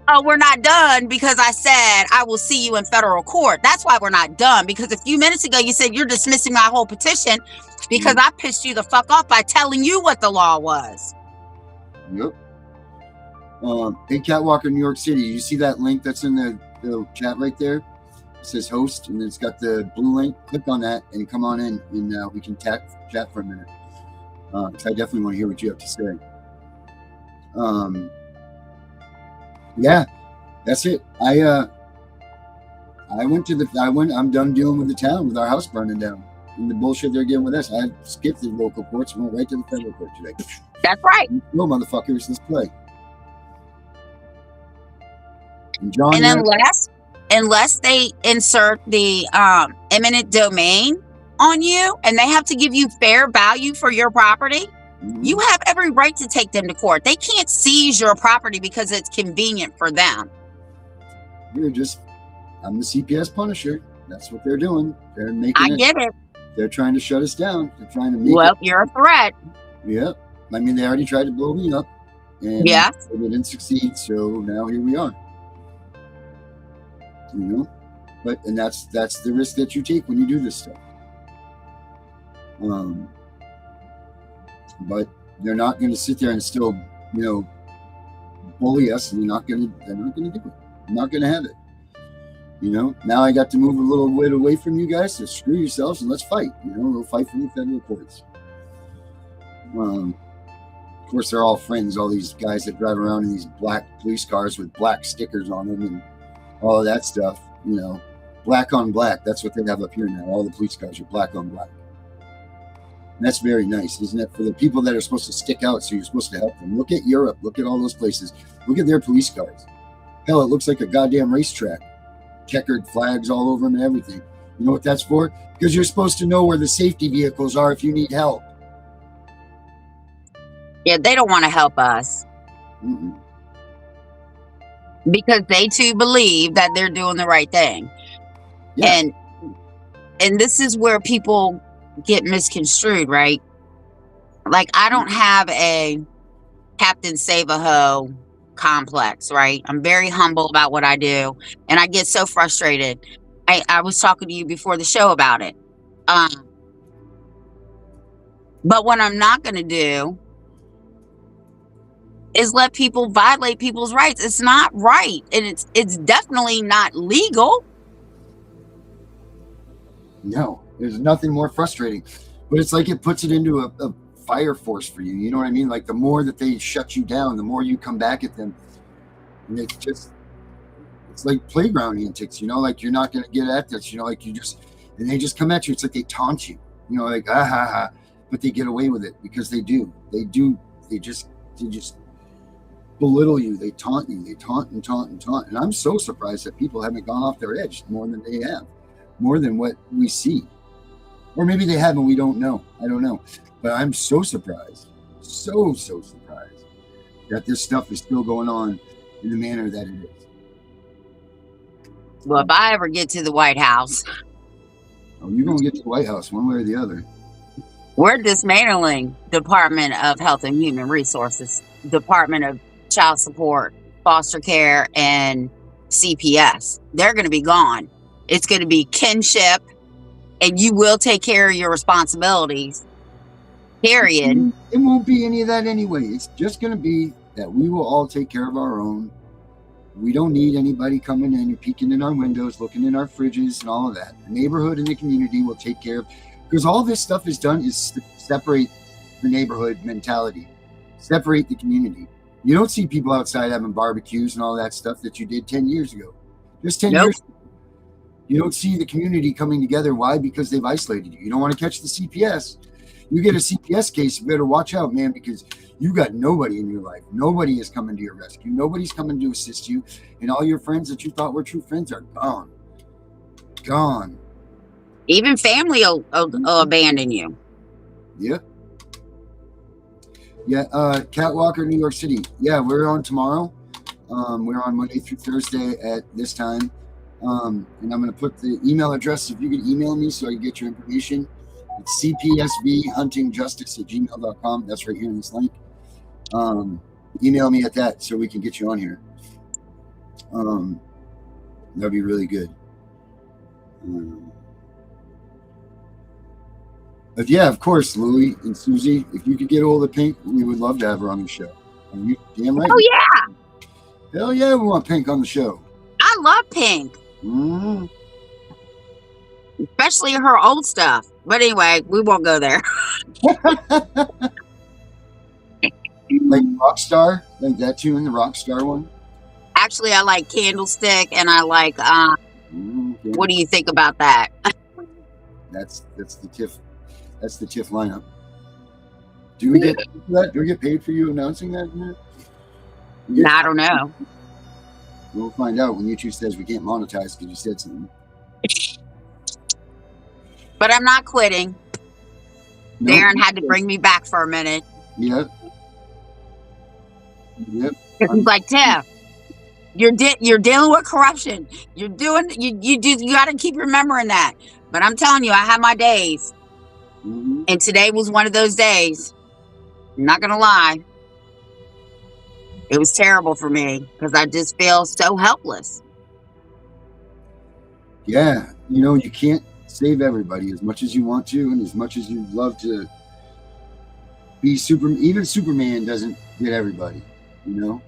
Oh, we're not done because I said I will see you in federal court. That's why we're not done. Because a few minutes ago you said you're dismissing my whole petition because I pissed you the fuck off by telling you what the law was. Yep. Hey, Catwalker, New York City. You see that link that's in the chat right there? It says host, and it's got the blue link. Click on that and come on in, and we can chat for a minute. Because I definitely want to hear what you have to say. Yeah, that's it. I'm done dealing with the town, with our house burning down, and the bullshit they're getting with us. I skipped the local courts and went right to the federal court today. That's right. No, motherfuckers, let's play. And John, unless they insert the eminent domain on you, and they have to give you fair value for your property, you have every right to take them to court. They can't seize your property because it's convenient for them. I'm the CPS Punisher. That's what they're doing. They're making I get it. They're trying to shut us down. They're trying to make you're a threat. Yeah. I mean, they already tried to blow me up. And yeah. They didn't succeed. So now here we are. You know? And that's the risk that you take when you do this stuff. But they're not going to sit there and still, bully us, and they're not going to do it. I'm not going to have it. Now I got to move a little bit away from you guys, so screw yourselves and let's fight. We'll fight from the federal courts. Of course, they're all friends, all these guys that drive around in these black police cars with black stickers on them and all of that stuff. Black on black. That's what they have up here now. All the police cars are black on black. And that's very nice, isn't it? For the people that are supposed to stick out, so you're supposed to help them. Look at Europe. Look at all those places. Look at their police cars. Hell, it looks like a goddamn racetrack. Checkered flags all over them and everything. You know what that's for? Because you're supposed to know where the safety vehicles are if you need help. Yeah, they don't want to help us. Mm-mm. Because they too believe that they're doing the right thing. Yeah. And this is where people get misconstrued, right? Like, I don't have a Captain Save-A-Ho complex, right? I'm very humble about what I do, and I get so frustrated. I was talking to you before the show about it. But what I'm not going to do is let people violate people's rights. It's not right, and it's definitely not legal. No, there's nothing more frustrating. But it's like it puts it into a fire force for you. You know what I mean? Like the more that they shut you down, the more you come back at them. And it's like playground antics, you know, like you're not going to get at this, you know, like and they just come at you. It's like they taunt you, you know, like, ah, ha, ha. But they get away with it because they just belittle you. They taunt you. They taunt and taunt and taunt. And I'm so surprised that people haven't gone off their edge more than they have, more than what we see. Or maybe they haven't, we don't know. I don't know. But I'm so surprised, so surprised that this stuff is still going on in the manner that it is. Well, if I ever get to the White House, Oh, you're going to get to the White House one way or the other. we're dismantling Department of Health and Human Resources, Department of Child Support, Foster Care, and CPS. They're going to be gone. It's going to be kinship, and you will take care of your responsibilities, period. It won't be any of that anyway. It's just going to be that we will all take care of our own. We don't need anybody coming in and peeking in our windows, looking in our fridges and all of that. The neighborhood and the community will take care of, because all this stuff is done is separate the neighborhood mentality, separate the community. You don't see people outside having barbecues and all that stuff that you did 10 years ago. Just 10 years ago. You don't see the community coming together. Why? Because they've isolated you. You don't want to catch the CPS. You get a CPS case, you better watch out, man, because you got nobody in your life. Nobody is coming to your rescue. Nobody's coming to assist you. And all your friends that you thought were true friends are gone. Gone. Even family will abandon you. Yep. Yeah, Catwalker, New York City. Yeah, we're on tomorrow. We're on Monday through Thursday at this time. And I'm going to put the email address if you can email me so I can get your information. It's cpsvhuntingjustice@gmail.com. That's right here in this link. Email me at that so we can get you on here. That'd be really good. But yeah, of course, Louie and Susie, if you could get hold of Pink, we would love to have her on the show. Are you damn right? Oh, yeah. Hell yeah, we want Pink on the show. I love Pink. Mm-hmm. Especially her old stuff. But anyway, we won't go there. Like Rockstar? Like that tune, the Rockstar one? Actually, I like Candlestick, and I like, what do you think about that? That's the Tiff. That's the Tiff lineup. Do we get paid for that? Do we get paid for you announcing that? I don't know. We'll find out when YouTube says we can't monetize because you said something. But I'm not quitting. No, Darren had to bring me back for a minute. Yep. He's like, Tiff, you're dealing with corruption. You got to keep remembering that. But I'm telling you, I have my days. Mm-hmm. And today was one of those days. I'm not going to lie. It was terrible for me because I just feel so helpless. Yeah. You know, you can't save everybody as much as you want to and as much as you'd love to be even Superman doesn't get everybody, you know?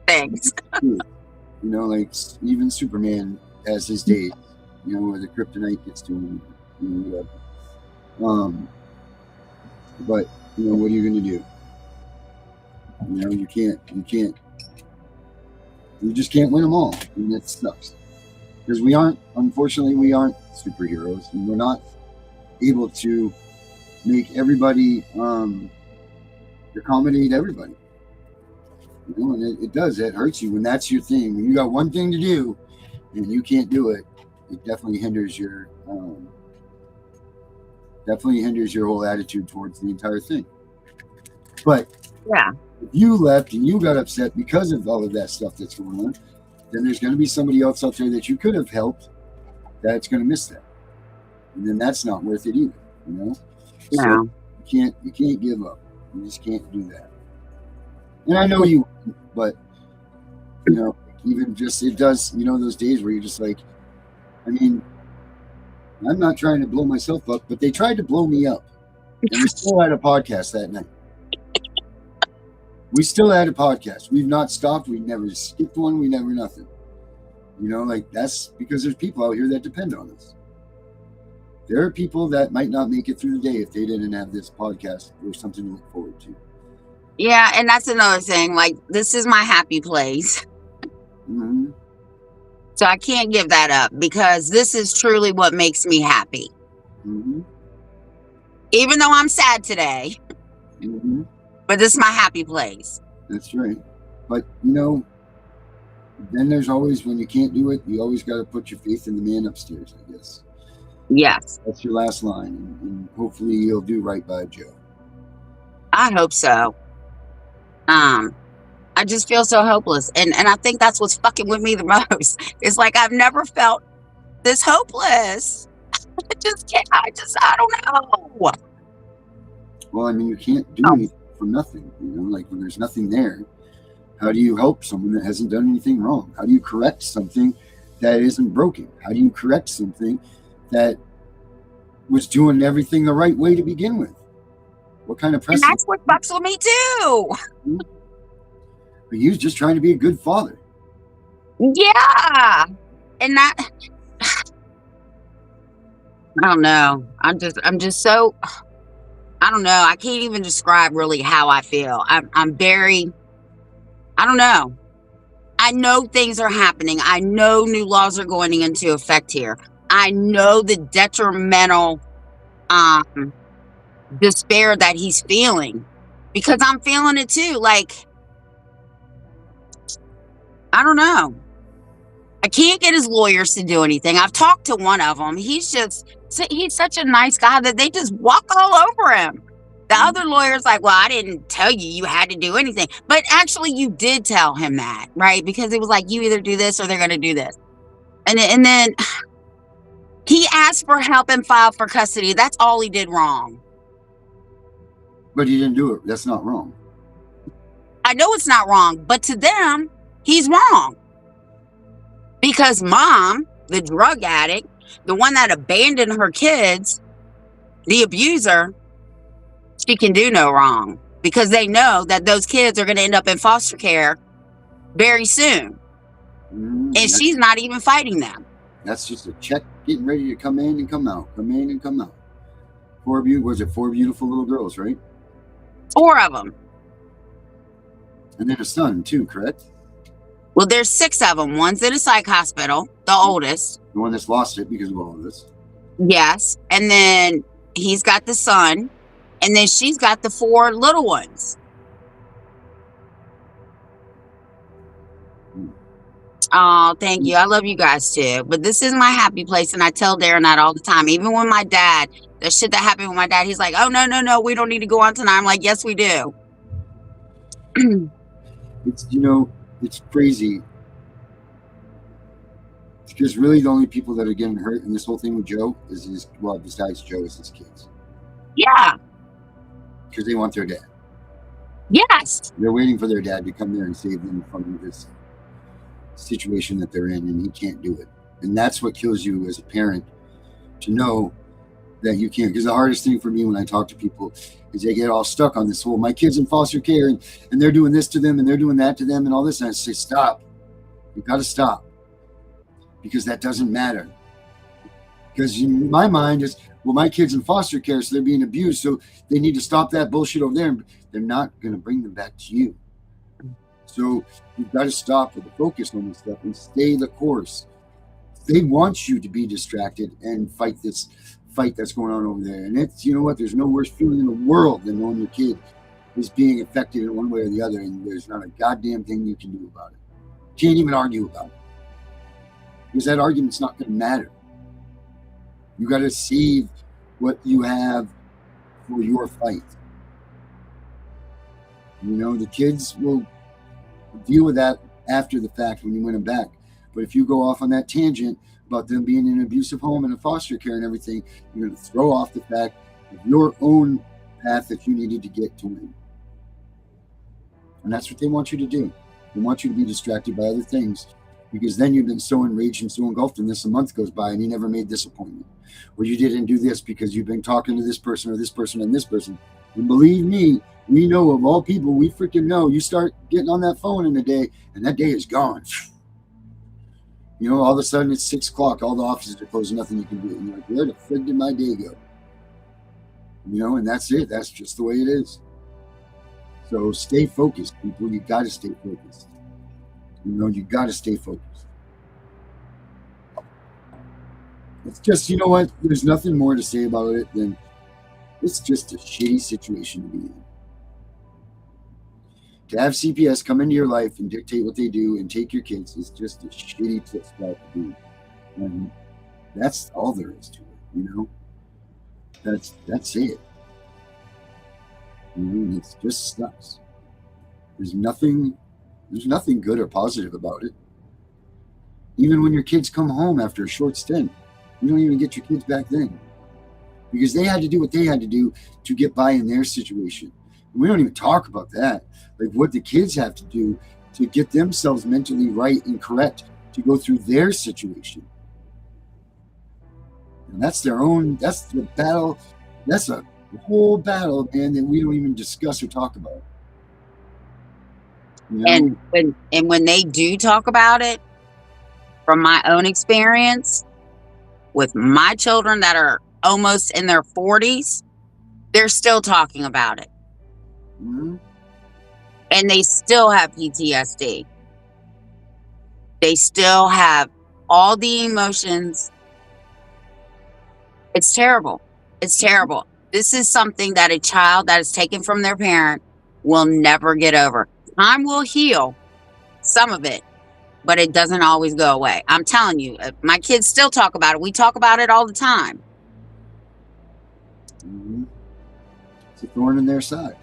Thanks. You know, like even Superman has his days, you know, where the kryptonite gets to him, you know, whatever. But you know, what are you going to do? You know, you just can't win them all, and that sucks. Because unfortunately, we aren't superheroes, and we're not able to make everybody accommodate everybody. You know, and it does. It hurts you when that's your thing. When you got one thing to do and you can't do it, it definitely hinders your whole attitude towards the entire thing. But Yeah. if you left and you got upset because of all of that stuff that's going on, then there's going to be somebody else out there that you could have helped that's going to miss that, and then that's not worth it either. You know, No. so you can't give up. You just can't do that. And I know you, but you know, even just it does. You know, those days where you're just like, I mean, I'm not trying to blow myself up, but they tried to blow me up, and we still had a podcast that night. We still had a podcast. We've not stopped. We never skipped one. We never nothing. You know, like that's because there's people out here that depend on us. There are people that might not make it through the day if they didn't have this podcast or something to look forward to. Yeah, and that's another thing. Like, this is my happy place. Mm-hmm. So I can't give that up because this is truly what makes me happy. Mm-hmm. Even though I'm sad today, Mm-hmm. but this is my happy place. That's right. But, you know, then there's always, when you can't do it, you always got to put your faith in the man upstairs, I guess. Yes, That's your last line. And hopefully you'll do right by Joe. I hope so. I just feel so hopeless. And I think that's what's fucking with me the most. It's like I've never felt this hopeless. I just can't. I don't know. Well, I mean, you can't do anything for nothing. You know, like when there's nothing there, how do you help someone that hasn't done anything wrong? How do you correct something that isn't broken? How do you correct something that was doing everything the right way to begin with? What kind of And precedent? that's what fucks with me too. But he was just trying to be a good father. Yeah. And that, I don't know. I'm just so, I don't know. I can't even describe really how I feel. I'm very, I don't know. I know things are happening. I know new laws are going into effect here. I know the detrimental despair that he's feeling because I'm feeling it too. Like, I don't know. I can't get his lawyers to do anything. I've talked to one of them. He's such a nice guy that they just walk all over him. The other lawyer's like, well, I didn't tell you had to do anything. But actually, you did tell him that, right? Because it was like, you either do this or they're going to do this. And then he asked for help and filed for custody. That's all he did wrong. But he didn't do it. That's not wrong. I know it's not wrong, but to them, he's wrong. Because mom, the drug addict, the one that abandoned her kids, the abuser, she can do no wrong because they know that those kids are going to end up in foster care very soon. And she's not even fighting them. That's just a check getting ready to come in and come out. Come in and come out. Four beautiful little girls, right? 4 of them. And then a son too, correct? Well, there's 6 of them. One's in a psych hospital, the oldest. The one that's lost it because of all of this. Yes. And then he's got the son. And then she's got the 4 little ones. Oh, thank you. I love you guys too. But this is my happy place. And I tell Darren that all the time. Even when my dad, the shit that happened with my dad, he's like, oh, no, we don't need to go on tonight. I'm like, yes, we do. It's, you know, it's crazy. Because really the only people that are getting hurt in this whole thing with Joe is besides Joe, is his kids. Yeah. Because they want their dad. Yes. They're waiting for their dad to come there and save them from this situation that they're in, and he can't do it. And that's what kills you as a parent, to know that you can't. Because the hardest thing for me when I talk to people is they get all stuck on this whole, my kid's in foster care and they're doing this to them and they're doing that to them and all this. And I say, stop. You got to stop. Because that doesn't matter. Because in my mind is, well, my kid's in foster care, so they're being abused, so they need to stop that bullshit over there. They're not going to bring them back to you. So you've got to stop with the focus on this stuff and stay the course. They want you to be distracted and fight fight that's going on over there. And it's, you know what, there's no worse feeling in the world than knowing your kid is being affected in one way or the other, and there's not a goddamn thing you can do about it. Can't even argue about it, because that argument's not going to matter. You got to save what you have for your fight. You know, the kids will deal with that after the fact when you win them back. But if you go off on that tangent about them being in an abusive home and a foster care and everything, you're going to throw off the fact of your own path that you needed to get to win. And that's what they want you to do. They want you to be distracted by other things, because then you've been so enraged and so engulfed in this, a month goes by and you never made this appointment. Or you didn't do this because you've been talking to this person or this person and this person. And believe me, we know of all people, we freaking know, you start getting on that phone in a day and that day is gone. You know, all of a sudden it's 6 o'clock, all the offices are closed, nothing you can do. And you're like, where the frig did my day go? You know, and that's it. That's just the way it is. So stay focused, people. You got to stay focused. You know, you got to stay focused. It's just, you know what? There's nothing more to say about it than it's just a shitty situation to be in. To have CPS come into your life and dictate what they do and take your kids is just a shitty spot to be. And that's all there is to it, you know? That's it. You know, it just sucks. There's nothing good or positive about it. Even when your kids come home after a short stint, you don't even get your kids back then, because they had to do what they had to do to get by in their situation. And we don't even talk about that, like what the kids have to do to get themselves mentally right and correct to go through their situation. And that's their own, that's the battle. That's a whole battle, man, that we don't even discuss or talk about. You know? And when they do talk about it, from my own experience with my children that are almost in their 40s, they're still talking about it. Mm-hmm. And they still have PTSD. They still have all the emotions. It's terrible. It's terrible. This is something that a child that is taken from their parent will never get over. Time will heal some of it, but it doesn't always go away. I'm telling you, my kids still talk about it. We talk about it all the time. Mm-hmm. It's a thorn in their side.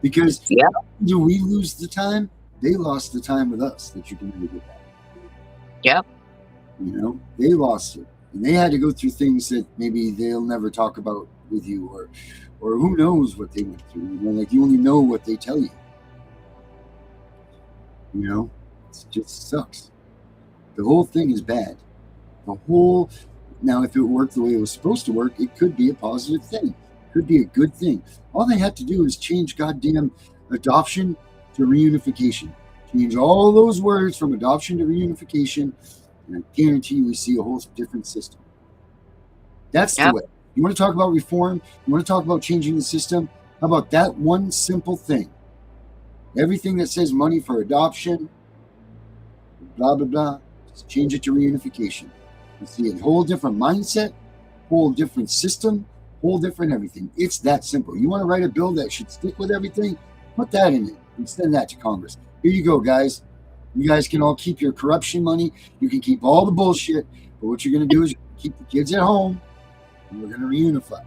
Because do we lose the time? They lost the time with us that you can never get back. Yep. You know, they lost it. And they had to go through things that maybe they'll never talk about with you, or who knows what they went through. You know, like, you only know what they tell you. You know, it just sucks. The whole thing is bad. Now, if it worked the way it was supposed to work, it could be a positive thing. It could be a good thing. All they had to do is change goddamn adoption to reunification. Change all those words from adoption to reunification, and I guarantee you we see a whole different system. That's the way. You want to talk about reform? You want to talk about changing the system? How about that one simple thing? Everything that says money for adoption, blah, blah, blah, just change it to reunification. You see a whole different mindset, whole different system, whole different everything. It's that simple. You want to write a bill that should stick with everything? Put that in it and send that to Congress. Here you go, guys. You guys can all keep your corruption money. You can keep all the bullshit. But what you're going to do is keep the kids at home, and we're going to reunify.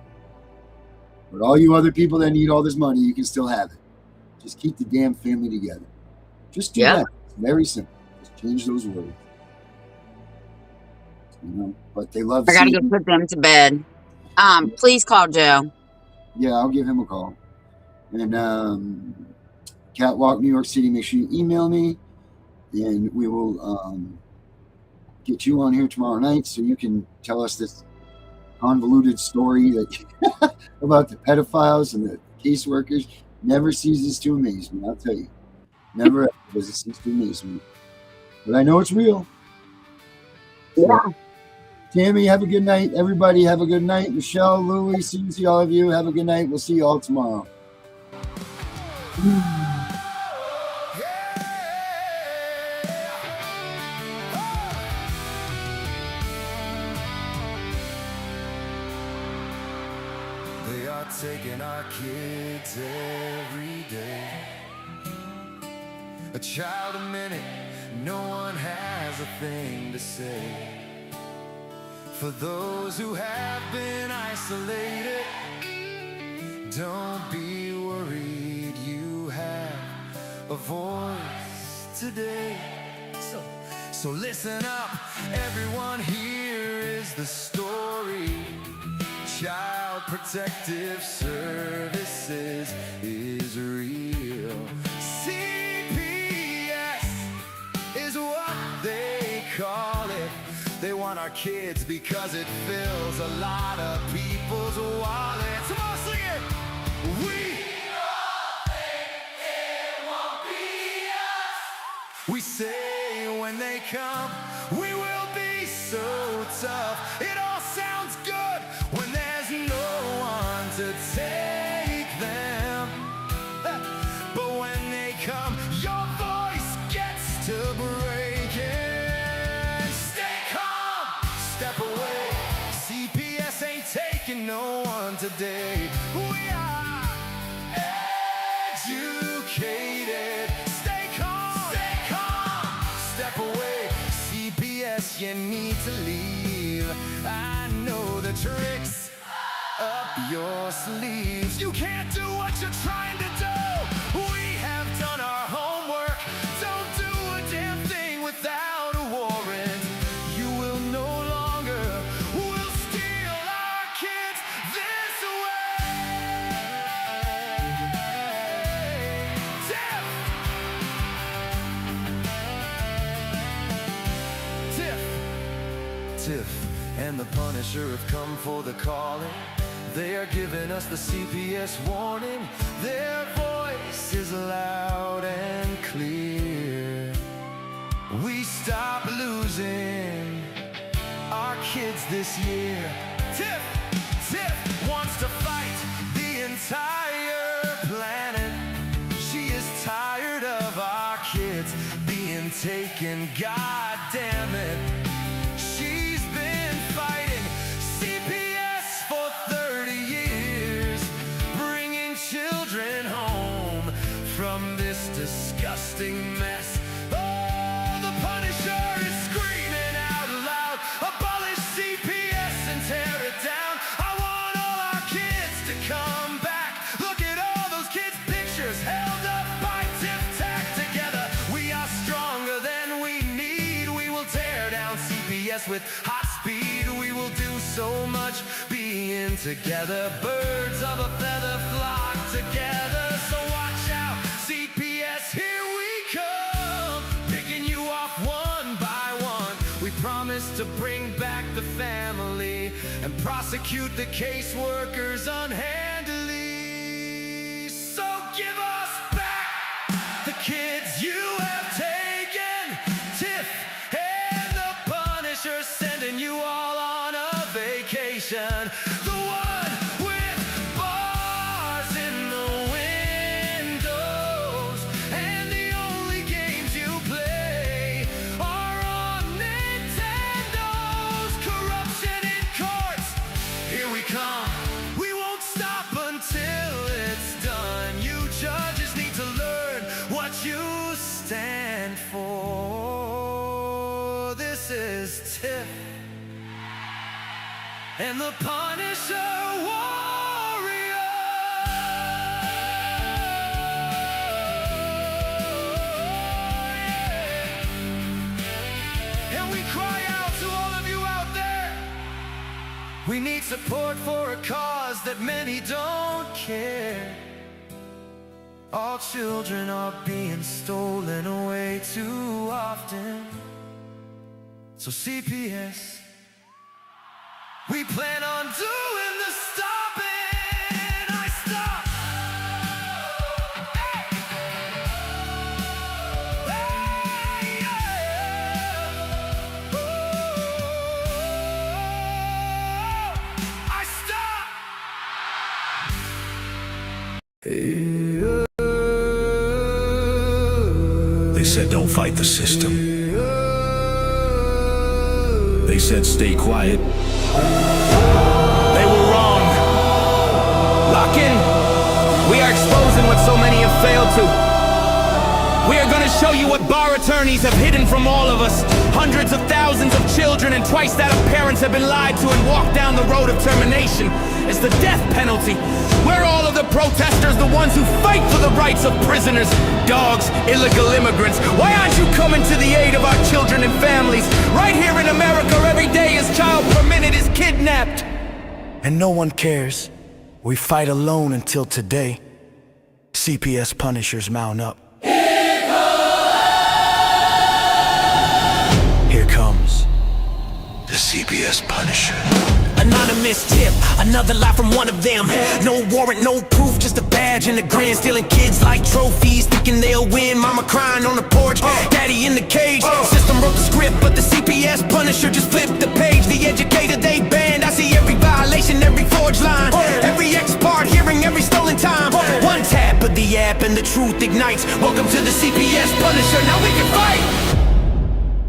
But all you other people that need all this money, you can still have it. Just keep the damn family together. Just do that. It's very simple. Just change those words. You know, but they love. I gotta go put them to bed. Please call Joe. Yeah, I'll give him a call. And Catwalk, New York City, make sure you email me, and we will get you on here tomorrow night so you can tell us this convoluted story that about the pedophiles and the caseworkers. Never ceases to amaze me, I'll tell you. Never ever does it cease to amaze me. But I know it's real. Yeah. So, Tammy, have a good night. Everybody, have a good night. Michelle, Louie, see all of you. Have a good night. We'll see you all tomorrow. They are taking our kids every day. A child a minute, no one has a thing to say. For those who have been isolated, don't be worried, you have a voice today. So listen up, everyone, here is the story. Child Protective Services is real. CPS is what they call it. They want our kids because it fills a lot of people's wallets. Come on, sing it! We all think it won't be us. We say when they come, we will be so tough. It all sounds good when there's no one to take them. But when they come, your voice gets to breaking. Stay calm, step away. CPS ain't taking no one today. We are educated. Stay calm, step away. CPS, you need to leave. I know the tricks up your sleeves. You can't do what you're trying to do. We have done our homework. Don't do a damn thing without a warrant. You will no longer will steal our kids this way. Tiff and the Punisher have come for the calling. They are giving us the CPS warning. Their voice is loud and clear. We stop losing our kids this year. Tiff wants to fight the entire planet. She is tired of our kids being taken. God damn it. She's been fighting CPS for 30 years, bringing children home from this disgusting mess. Oh, the Punisher is screaming out loud, abolish CPS and tear it down. I want all our kids to come back. Look at all those kids' pictures held up by Tic-Tac together. We are stronger than we need. We will tear down CPS with hot speed. We will do so much being together. Birds of a feather flock together. So watch out, CPS, here we come, picking you off one by one. We promise to bring back the family and prosecute the caseworkers unhandily. So give us back the kids you have taken. Tiff and the Punisher sending you all on a vacation. The one with bars in the windows, and the only games you play are on Nintendos. Corruption in courts, here we come. We won't stop until it's done. You judges need to learn what you stand for. This is Tiff and the Punisher warrior. And we cry out to all of you out there. We need support for a cause that many don't care. All children are being stolen away too often. So CPS, we plan on doing the stopping. I stop. Hey, yeah. I stop. They said don't fight the system. They said stay quiet. They were wrong. talking, we are exposing what so many have failed to. We are gonna show you what bar attorneys have hidden from all of us. Hundreds of thousands of children and twice that of parents have been lied to and walked down the road of termination. It's the death penalty. We're all of the protesters, the ones who fight for the rights of prisoners, dogs, illegal immigrants. Why aren't you coming to the aid of our children and families? Right here in America, every day a child per minute is kidnapped. And no one cares. We fight alone until today. CPS Punishers mount up. Here comes the CPS Punisher. Anonymous tip, another lie from one of them. No warrant, no proof, just a badge and a grin. Stealing kids like trophies, thinking they'll win. Mama crying on the porch, daddy in the cage. System wrote the script, but the CPS Punisher just flipped the page. The educator they banned, I see every violation, every forged line, every ex-part hearing, every stolen time. One tap of the app and the truth ignites. Welcome to the CPS Punisher, now we can fight.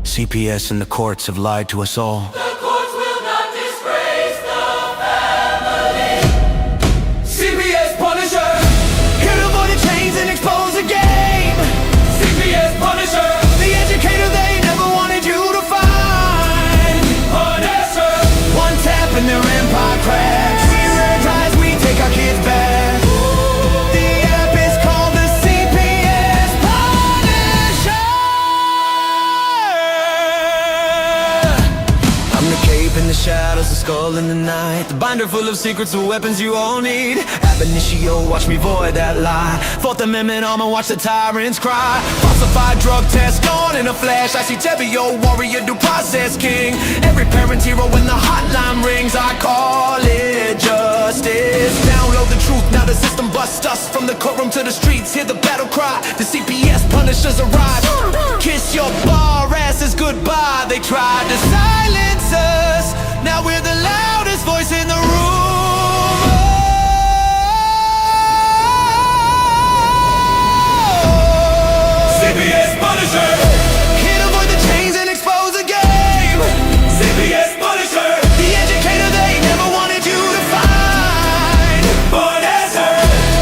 CPS and the courts have lied to us all. The courts will not disgrace the family. CPS Punisher, here to avoid the chains and expose the game. CPS Punisher, the educator they never wanted you to find. Punisher, one tap and their empire cracks. We realize we take our kids back. The app is called the CPS Punisher. I'm the cape in the shadows, the skull in the night, the binder full of secrets, the weapons you all need. Ab initio, watch me void that lie. Fourth Amendment armor, watch the tyrants cry. Falsified drug test gone in a flash. I see Tevio, warrior, due process king. Every parent hero when the hotline rings. I call it justice. Download the truth, now the system busts us. From the courtroom to the streets, hear the battle cry. The CPS Punishers arrive. Kiss your bar asses goodbye. They tried to silence us, now we're the loudest voice in the room. CPS Punisher, here to avoid the chains and expose the game. CPS Punisher, the educator they never wanted you to find. Punisher,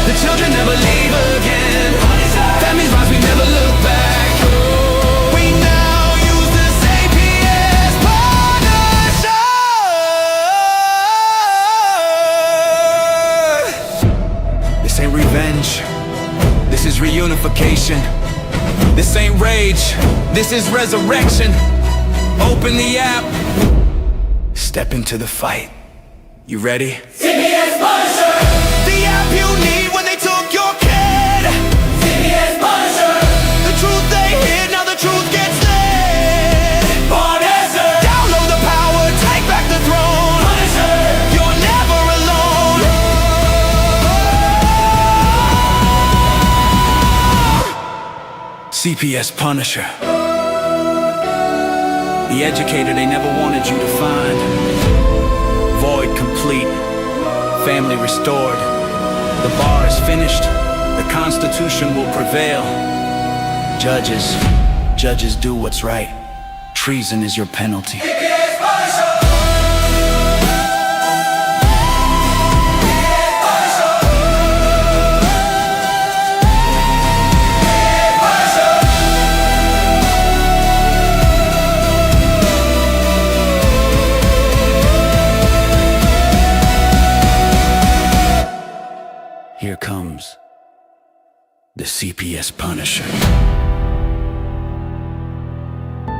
the children never leave again. Punisher, families rise, we never look back. We now use the CPS Punisher. This ain't revenge, this is reunification. This ain't rage, this is resurrection. Open the app, step into the fight. You ready? CPS Punisher, the app you need when they took your kid. CPS Punisher, the truth they hid, now the truth gets lit. Punisher, download the power, take back the throne. Punisher, you're never alone. CPS Punisher, the educator they never wanted you to find. Void complete, family restored. The bar is finished, the Constitution will prevail. Judges do what's right. Treason is your penalty. Here comes the CPS Punisher.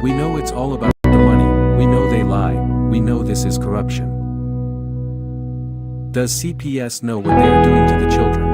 We know it's all about the money, we know they lie, we know this is corruption. Does CPS know what they are doing to the children?